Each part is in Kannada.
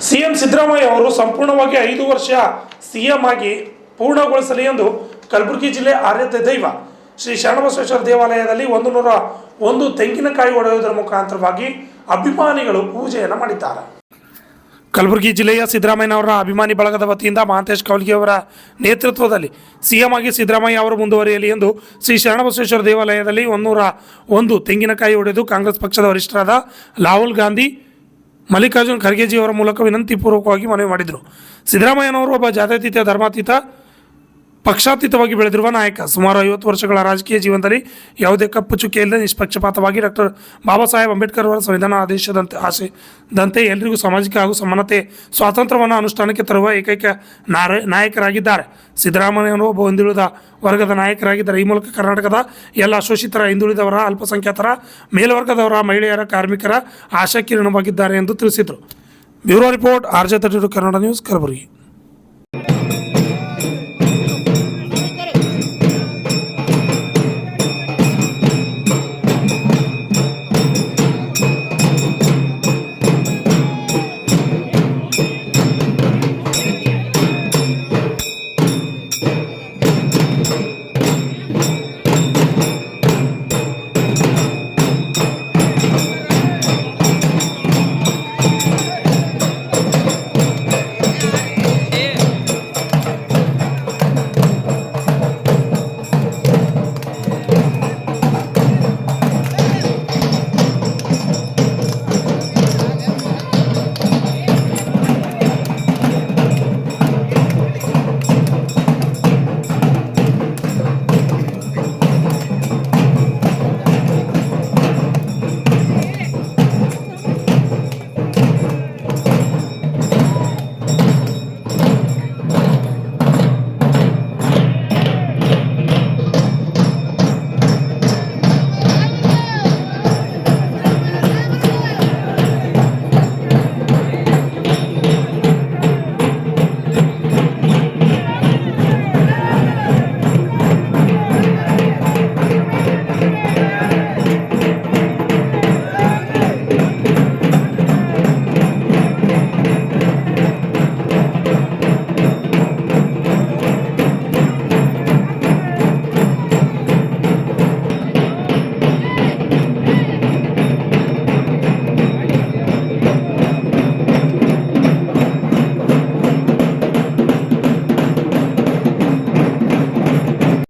ಸಿಎಂ ಸಿದ್ದರಾಮಯ್ಯ ಅವರು ಸಂಪೂರ್ಣವಾಗಿ 5 ವರ್ಷ ಸಿಎಂ ಆಗಿ ಪೂರ್ಣಗೊಳಿಸಲಿ ಎಂದು ಕಲಬುರಗಿ ಜಿಲ್ಲೆ ಆರಾಧ್ಯ ದೈವ ಶ್ರೀ ಶರಣಬಸವೇಶ್ವರ ದೇವಾಲಯದಲ್ಲಿ 101 ತೆಂಗಿನಕಾಯಿ ಒಡೆಯುವುದರ ಮುಖಾಂತರವಾಗಿ ಅಭಿಮಾನಿಗಳು ಪೂಜೆಯನ್ನು ಮಾಡಿದ್ದಾರೆ. ಕಲಬುರಗಿ ಜಿಲ್ಲೆಯ ಸಿದ್ದರಾಮಯ್ಯನವರ ಅಭಿಮಾನಿ ಬಳಗದ ವತಿಯಿಂದ ಮಹಾಂತೇಶ್ ಕೌಲ್ಗಿ ಅವರ ನೇತೃತ್ವದಲ್ಲಿ ಸಿಎಂ ಆಗಿ ಸಿದ್ದರಾಮಯ್ಯ ಅವರು ಮುಂದುವರಿಯಲಿ ಎಂದು ಶ್ರೀ ಶರಣಬಸವೇಶ್ವರ ದೇವಾಲಯದಲ್ಲಿ 101 ತೆಂಗಿನಕಾಯಿ ಒಡೆದು ಕಾಂಗ್ರೆಸ್ ಪಕ್ಷದ ವರಿಷ್ಠರಾದ ರಾಹುಲ್ ಗಾಂಧಿ ಮಲ್ಲಿಕಾರ್ಜುನ್ ಖರ್ಗೆಜಿಯವರ ಮೂಲಕ ವಿನಂತಿಪೂರ್ವಕವಾಗಿ ಮನವಿ ಮಾಡಿದರು. ಸಿದ್ದರಾಮಯ್ಯನವರು ಒಬ್ಬ ಜಾತ್ಯತೀತ ಧರ್ಮಾತೀತ ಪಕ್ಷಾತೀತವಾಗಿ ಬೆಳೆದಿರುವ ನಾಯಕ. ಸುಮಾರು 50 ವರ್ಷಗಳ ರಾಜಕೀಯ ಜೀವನದಲ್ಲಿ ಯಾವುದೇ ಕಪ್ಪು ಚುಕ್ಕೆ ಇಲ್ಲದೆ ನಿಷ್ಪಕ್ಷಪಾತವಾಗಿ ಡಾಕ್ಟರ್ ಬಾಬಾ ಸಾಹೇಬ್ ಅಂಬೇಡ್ಕರ್ ಅವರ ಸಂವಿಧಾನ ಆದೇಶದಂತೆ ಎಲ್ಲರಿಗೂ ಸಾಮಾಜಿಕ ಹಾಗೂ ಸಮಾನತೆ ಸ್ವಾತಂತ್ರ್ಯವನ್ನು ಅನುಷ್ಠಾನಕ್ಕೆ ತರುವ ಏಕೈಕ ನಾಯಕರಾಗಿದ್ದಾರೆ. ಸಿದ್ದರಾಮಯ್ಯನವರು ಒಬ್ಬ ಹಿಂದುಳಿದ ವರ್ಗದ ನಾಯಕರಾಗಿದ್ದಾರೆ. ಈ ಮೂಲಕ ಕರ್ನಾಟಕದ ಎಲ್ಲ ಶೋಷಿತರ, ಹಿಂದುಳಿದವರ, ಅಲ್ಪಸಂಖ್ಯಾತರ, ಮೇಲ್ವರ್ಗದವರ, ಮಹಿಳೆಯರ, ಕಾರ್ಮಿಕರ ಆಶಾಕಿರಣವಾಗಿದ್ದಾರೆ ಎಂದು ತಿಳಿಸಿದರು. Bureau report RJ32 Kannada news, Kalaburagi.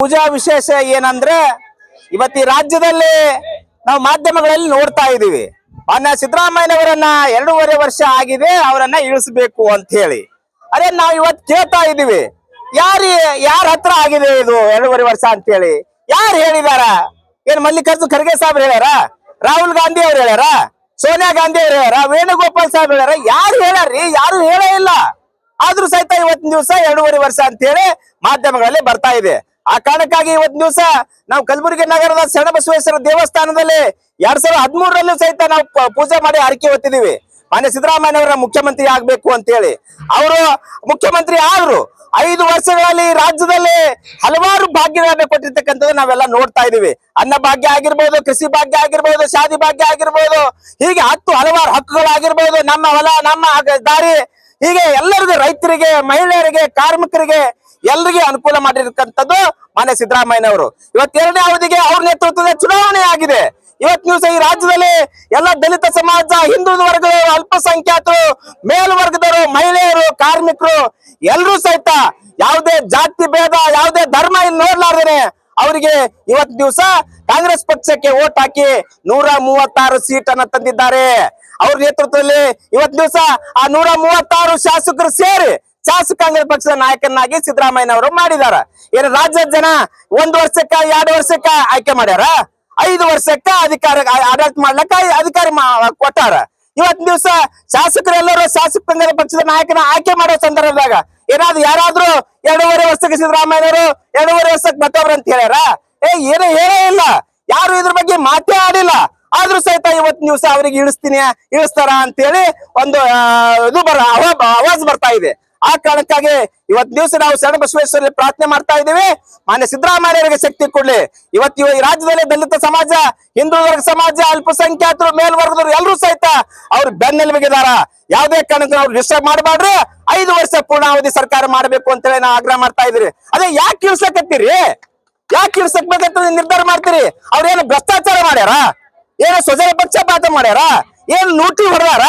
ಪೂಜಾ ವಿಶೇಷ ಏನಂದ್ರೆ ಇವತ್ತು ಈ ರಾಜ್ಯದಲ್ಲಿ ನಾವು ಮಾಧ್ಯಮಗಳಲ್ಲಿ ನೋಡ್ತಾ ಇದೀವಿ, ಮಾನ್ಯ ಸಿದ್ದರಾಮಯ್ಯನವರನ್ನ 2.5 ವರ್ಷ ಆಗಿದೆ, ಅವರನ್ನ ಇಳಿಸಬೇಕು ಅಂತ ಹೇಳಿ. ಅದೇ ನಾವು ಇವತ್ತು ಕೇಳ್ತಾ ಇದೀವಿ, ಯಾರ ಹತ್ರ ಆಗಿದೆ ಇದು 2.5 ವರ್ಷ ಅಂತ ಹೇಳಿ? ಯಾರು ಹೇಳಿದಾರ? ಏನ್ ಮಲ್ಲಿಕಾರ್ಜುನ್ ಖರ್ಗೆ ಸಾಹೇಬ್ರು ಹೇಳ್ಯಾರ? ರಾಹುಲ್ ಗಾಂಧಿ ಅವ್ರು ಹೇಳ್ಯಾರ? ಸೋನಿಯಾ ಗಾಂಧಿ ಅವ್ರು ಹೇಳ್ಯಾರ? ವೇಣುಗೋಪಾಲ್ ಸಾಹೇಬ್ ಹೇಳ್ಯಾರ? ಯಾರು ಹೇಳ್ಯಾರ್ರಿ? ಯಾರು ಹೇಳೇ ಇಲ್ಲ. ಆದ್ರೂ ಸಹಿತ ಇವತ್ತಿನ ದಿವಸ 2.5 ವರ್ಷ ಅಂತ ಹೇಳಿ ಮಾಧ್ಯಮಗಳಲ್ಲಿ ಬರ್ತಾ ಇದೆ. ಆ ಕಾರಣಕ್ಕಾಗಿ ಇವತ್ತಿನ ದಿವಸ ನಾವು ಕಲಬುರಗಿ ನಗರದ ಶರಣಬಸವೇಶ್ವರ ದೇವಸ್ಥಾನದಲ್ಲಿ 2013ರಲ್ಲೂ ಸಹಿತ ನಾವು ಪೂಜೆ ಮಾಡಿ ಹರಕೆ ಹೊತ್ತಿದೀವಿ, ಮಾನ್ಯ ಸಿದ್ದರಾಮಯ್ಯನವರ ಮುಖ್ಯಮಂತ್ರಿ ಆಗ್ಬೇಕು ಅಂತ ಹೇಳಿ. ಅವರು ಮುಖ್ಯಮಂತ್ರಿ ಆದ್ರು 5 ವರ್ಷಗಳಲ್ಲಿ ರಾಜ್ಯದಲ್ಲಿ ಹಲವಾರು ಭಾಗ್ಯಗಳನ್ನ ಕೊಟ್ಟಿರ್ತಕ್ಕಂಥದ್ದು ನಾವೆಲ್ಲ ನೋಡ್ತಾ ಇದೀವಿ. ಅನ್ನ ಭಾಗ್ಯ ಆಗಿರ್ಬೋದು, ಕೃಷಿ ಭಾಗ್ಯ ಆಗಿರ್ಬೋದು, ಶಾದಿ ಭಾಗ್ಯ ಆಗಿರ್ಬೋದು, ಹೀಗೆ ಹಲವಾರು ಹಕ್ಕುಗಳಾಗಿರ್ಬೋದು, ನಮ್ಮ ಹೊಲ, ನಮ್ಮ ದಾರಿ, ಹೀಗೆ ಎಲ್ಲರಿಗೂ, ರೈತರಿಗೆ, ಮಹಿಳೆಯರಿಗೆ, ಕಾರ್ಮಿಕರಿಗೆ ಎಲ್ರಿಗೆ ಅನುಕೂಲ ಮಾಡಿರ್ತಕ್ಕಂಥದ್ದು ಮಾನ್ಯ ಸಿದ್ದರಾಮಯ್ಯನವರು. ಇವತ್ತು 2ನೇ ಅವಧಿಗೆ ಅವ್ರ ನೇತೃತ್ವದ ಚುನಾವಣೆ ಆಗಿದೆ. ಇವತ್ತಿನ ದಿವಸ ಈ ರಾಜ್ಯದಲ್ಲಿ ಎಲ್ಲ ದಲಿತ ಸಮಾಜ, ಹಿಂದುಳಿದ ವರ್ಗದವರು, ಅಲ್ಪಸಂಖ್ಯಾತರು, ಮೇಲ್ವರ್ಗದವರು, ಮಹಿಳೆಯರು, ಕಾರ್ಮಿಕರು ಎಲ್ಲರೂ ಸಹಿತ ಯಾವುದೇ ಜಾತಿ ಭೇದ, ಯಾವುದೇ ಧರ್ಮ ಇಲ್ಲಿ ನೋಡ್ಲಾರ್ದೇನೆ ಅವರಿಗೆ ಇವತ್ತು ದಿವಸ ಕಾಂಗ್ರೆಸ್ ಪಕ್ಷಕ್ಕೆ ವೋಟ್ ಹಾಕಿ 136 ಸೀಟನ್ನ ತಂದಿದ್ದಾರೆ. ಅವ್ರ ನೇತೃತ್ವದಲ್ಲಿ ಇವತ್ತು ದಿವಸ ಆ 136 ಶಾಸಕರು ಸೇರಿ ಶಾಸಕಾಂಗ ಪಕ್ಷದ ನಾಯಕನಾಗಿ ಸಿದ್ದರಾಮಯ್ಯನವರು ಮಾಡಿದಾರ. ಏನು ರಾಜ್ಯದ ಜನ 1 ವರ್ಷಕ್ಕ 2 ವರ್ಷಕ್ಕ ಆಯ್ಕೆ ಮಾಡ್ಯಾರ? 5 ವರ್ಷಕ್ಕ ಆಡಳಿತ ಮಾಡ್ಲಕ್ಕ ಅಧಿಕಾರ ಕೊಟ್ಟಾರ. ಇವತ್ತಿನ ದಿವಸ ಶಾಸಕರೆಲ್ಲರೂ ಶಾಸಕಾಂಗ ಪಕ್ಷದ ನಾಯಕನ ಆಯ್ಕೆ ಮಾಡೋ ಸಂದರ್ಭದಾಗ ಯಾರಾದ್ರೂ 2.5 ವರ್ಷಕ್ಕೆ ಸಿದ್ದರಾಮಯ್ಯನವರು 2.5 ವರ್ಷಕ್ಕೆ ಮತ್ತೊಬ್ರು ಅಂತ ಹೇಳ್ಯಾರ? ಏನು ಹೇಳೇ ಇಲ್ಲ. ಯಾರು ಇದ್ರ ಬಗ್ಗೆ ಮಾತೇ ಆಡಿಲ್ಲ. ಆದ್ರೂ ಸಹಿತ ಇವತ್ತಿನ ದಿವಸ ಅವರಿಗೆ ಇಳಿಸ್ತಾರ ಅಂತ ಹೇಳಿ ಒಂದು ಇದು ಆವಾಜ್ ಬರ್ತಾ ಇದೆ. ಆ ಕಾರಣಕ್ಕಾಗಿ ಇವತ್ ದಿವಸ ನಾವು ಶರಣಬಸವೇಶ್ವರಲ್ಲಿ ಪ್ರಾರ್ಥನೆ ಮಾಡ್ತಾ ಇದ್ದೀವಿ. ಮಾನ್ಯ ಸಿದ್ದರಾಮಯ್ಯರಿಗೆ ಶಕ್ತಿ ಕೊಡ್ಲಿ. ಇವತ್ತು ಈ ರಾಜ್ಯದಲ್ಲಿ ದಲಿತ ಸಮಾಜ, ಹಿಂದೂ ವರ್ಗ ಸಮಾಜ, ಅಲ್ಪಸಂಖ್ಯಾತರು, ಮೇಲ್ವರ್ಗದವರು ಎಲ್ಲರೂ ಸಹಿತ ಅವ್ರು ಬೆನ್ನೆಲುಬಿಗಿದಾರ. ಯಾವುದೇ ಕಾರಣಕ್ಕೂ ಅವ್ರು ಡಿಸ್ಟರ್ಬ್ ಮಾಡಬಾರ್ರಿ. 5 ವರ್ಷ ಪೂರ್ಣಾವಧಿ ಸರ್ಕಾರ ಮಾಡ್ಬೇಕು ಅಂತ ಹೇಳಿ ನಾವು ಆಗ್ರಹ ಮಾಡ್ತಾ ಇದ್ರಿ. ಅದೇ ಯಾಕೆ ಇಳಿಸಕತ್ತೀರಿ? ಯಾಕೆ ಇಳಿಸಕ್ಬೇಕಂತ ನಿರ್ಧಾರ ಮಾಡ್ತೀರಿ? ಅವ್ರೇನು ಭ್ರಷ್ಟಾಚಾರ ಮಾಡ್ಯಾರ? ಏನು ಸ್ವಜನ ಪಕ್ಷಪಾತ ಮಾಡ್ಯಾರ? ಏನು ಲೂಟಿ ಹೊಡೆದಾರ?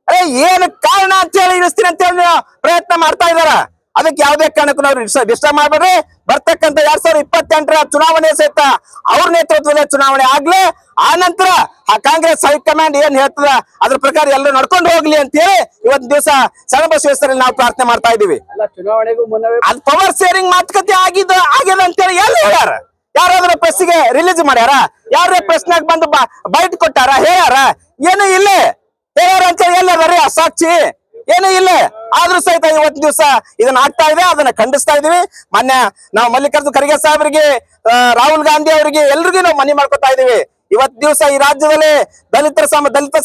ಅರೆ ಏನು ಕಾರಣ ಅಂತ ಹೇಳಿ ಇಳಿಸ್ತೀನಿ ಅಂತ ಹೇಳಿ ಪ್ರಯತ್ನ ಮಾಡ್ತಾ ಇದಾರ. ಅದಕ್ಕೆ ಯಾವುದೇ ಕಾರಣಕ್ಕೂ ನಾವು ಡಿಸ್ಟರ್ಬ್ ಮಾಡ್ಬೇಡ್ರಿ. ಬರ್ತಕ್ಕಂಥ 2028ರ ಚುನಾವಣೆ ಸಹಿತ ಅವ್ರ ನೇತೃತ್ವದಲ್ಲಿ ಚುನಾವಣೆ ಆಗ್ಲಿ. ಆ ನಂತರ ಆ ಕಾಂಗ್ರೆಸ್ ಹೈಕಮಾಂಡ್ ಏನ್ ಹೇಳ್ತದ ಅದ್ರ ಪ್ರಕಾರ ಎಲ್ಲರೂ ನಡ್ಕೊಂಡು ಹೋಗ್ಲಿ ಅಂತ ಹೇಳಿ ಇವತ್ತು ದಿವಸ ಶರಣಬಸವೇಶ್ವರಲ್ಲಿ ನಾವು ಪ್ರಾರ್ಥನೆ ಮಾಡ್ತಾ ಇದೀವಿ. ಚುನಾವಣೆಗೂ ಮುನ್ನವೇ ಅದ್ ಪವರ್ ಶೇರಿಂಗ್ ಮಾತುಕತೆ ಆಗ್ಯದ ಅಂತ ಹೇಳಿ ಎಲ್ಲಿ ಹೇಳ್ಯಾರ? ಯಾರಾದ್ರೂ ಪ್ರೆಸ್ಗೆ ರಿಲೀಸ್ ಮಾಡ್ಯಾರ? ಯಾರ ಪ್ರೆಸ್ನಾಗ ಬಂದು ಬೈಟ್ ಕೊಟ್ಟಾರ? ಹೇಳ್ಯಾರ? ಏನು ಇಲ್ಲ ಹೇಳ್ಯಾರ ಅಂತ ಹೇಳಿ ಎಲ್ಲದಾರಿ ಆ ಸಾಕ್ಷಿ? ಏನು ಇಲ್ಲ. ಆದ್ರೂ ಸಹಿತ ಇವತ್ತು ದಿವಸ ಇದನ್ನ ಆಗ್ತಾ ಇದೆ, ಅದನ್ನ ಖಂಡಿಸ್ತಾ ಇದೀವಿ. ಮೊನ್ನೆ ನಾವು ಮಲ್ಲಿಕಾರ್ಜುನ ಖರ್ಗೆ ಸಾಹೇಬರಿಗೆ, ರಾಹುಲ್ ಗಾಂಧಿ ಅವರಿಗೆ ಎಲ್ರಿಗೂ ನಾವು ಮನವಿ ಮಾಡ್ಕೊತಾ ಇದೀವಿ. ಇವತ್ತು ದಿವಸ ಈ ರಾಜ್ಯದಲ್ಲಿ ದಲಿತ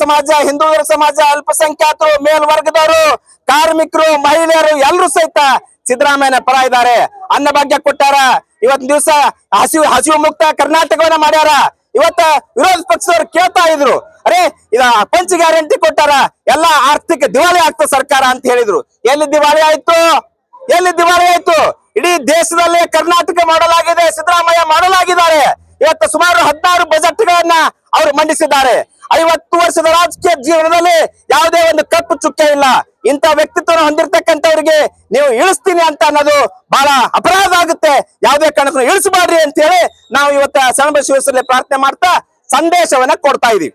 ಸಮಾಜ, ಹಿಂದೂ ಸಮಾಜ, ಅಲ್ಪಸಂಖ್ಯಾತರು, ಮೇಲ್ವರ್ಗದವರು, ಕಾರ್ಮಿಕರು, ಮಹಿಳೆಯರು ಎಲ್ಲರೂ ಸಹಿತ ಸಿದ್ದರಾಮಯ್ಯನ ಪರ ಇದ್ದಾರೆ. ಅನ್ನಭಾಗ್ಯ ಕೊಟ್ಟಾರ. ಇವತ್ತು ದಿವಸ ಹಸಿವು ಮುಕ್ತ ಕರ್ನಾಟಕವನ್ನ ಮಾಡ್ಯಾರ. ಇವತ್ತ ವಿರೋಧ ಪಕ್ಷದವ್ರು ಕೇಳ್ತಾ ಇದ್ರು, ಅರೆ ಇದ ಪಂಚ ಗ್ಯಾರಂಟಿ ಕೊಟ್ಟಾರ, ಎಲ್ಲ ಆರ್ಥಿಕ ದಿವಾಳಿ ಆಗ್ತದೆ ಸರ್ಕಾರ ಅಂತ ಹೇಳಿದ್ರು. ಎಲ್ಲಿ ದಿವಾಳಿ ಆಯ್ತು? ಎಲ್ಲಿ ದಿವಾಳಿ ಆಯ್ತು? ಇಡೀ ದೇಶದಲ್ಲೇ ಕರ್ನಾಟಕ ಮಾಡಲಾಗಿದೆ, ಸಿದ್ದರಾಮಯ್ಯ ಮಾಡಲಾಗಿದ್ದಾರೆ. ಇವತ್ತು ಸುಮಾರು 16 ಬಜೆಟ್ಗಳನ್ನ ಅವರು ಮಂಡಿಸಿದ್ದಾರೆ. 50 ವರ್ಷದ ರಾಜಕೀಯ ಜೀವನದಲ್ಲಿ ಯಾವುದೇ ಒಂದು ಕಪ್ಪು ಚುಕ್ಕೆ ಇಲ್ಲ. ಇಂಥ ವ್ಯಕ್ತಿತ್ವವನ್ನು ಹೊಂದಿರತಕ್ಕಂಥವ್ರಿಗೆ ನೀವು ಇಳಿಸ್ತೀನಿ ಅಂತ ಅನ್ನೋದು ಬಹಳ ಅಪರಾಧ ಆಗುತ್ತೆ. ಯಾವುದೇ ಕಾರಣಕ್ಕೂ ಇಳಿಸಬಾರ್ರಿ ಅಂತ ಹೇಳಿ ನಾವು ಇವತ್ತು ಶರಣಬಸವೇಶ್ವರಲ್ಲಿ ಪ್ರಾರ್ಥನೆ ಮಾಡ್ತಾ ಸಂದೇಶವನ್ನ ಕೊಡ್ತಾ ಇದೀವಿ.